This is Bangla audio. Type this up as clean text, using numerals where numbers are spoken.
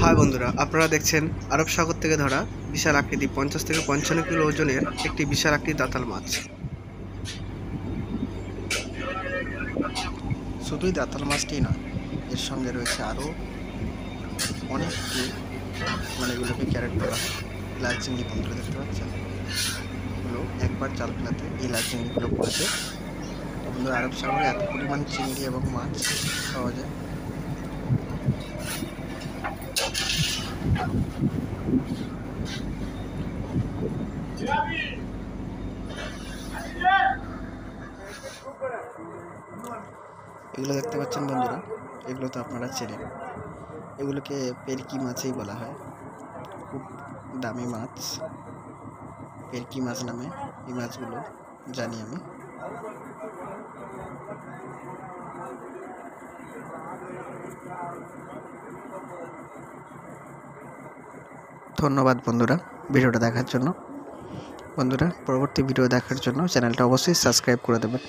হাই বন্ধুরা, আপনারা দেখছেন আরব সাগর থেকে ধরা বিশাল আকৃতি 50 থেকে 55 কিলো ওজনের একটি বিশাল আকৃতির দাঁতাল মাছ। শুধুই দাঁতাল মাছটি নয়, এর সঙ্গে রয়েছে আরও অনেকটি, এগুলোকে ক্যারেট বলা হয়। লাল চিংড়ি বন্ধুরা দেখতে পাচ্ছেন, এগুলো একবার জাল ফেলাতে এই লাল চিংড়িগুলো পড়েছে। তো বন্ধুরা, আরব সাগরে এত পরিমাণ চিংড়ি এবং মাছ পাওয়া যায়। এগুলো দেখতে পাচ্ছেন বন্ধুরা, এগুলো তো আপনারা চেনেন, এগুলোকে পেরকি মাছই বলা হয়। খুব দামি মাছ, পেরকি মাছ নামে এই মাছগুলো জানি আমি। ধন্যবাদ বন্ধুরা ভিডিওটা দেখার জন্য। বন্ধুরা, পরবর্তী ভিডিও দেখার জন্য চ্যানেলটা অবশ্যই সাবস্ক্রাইব করে দেবেন।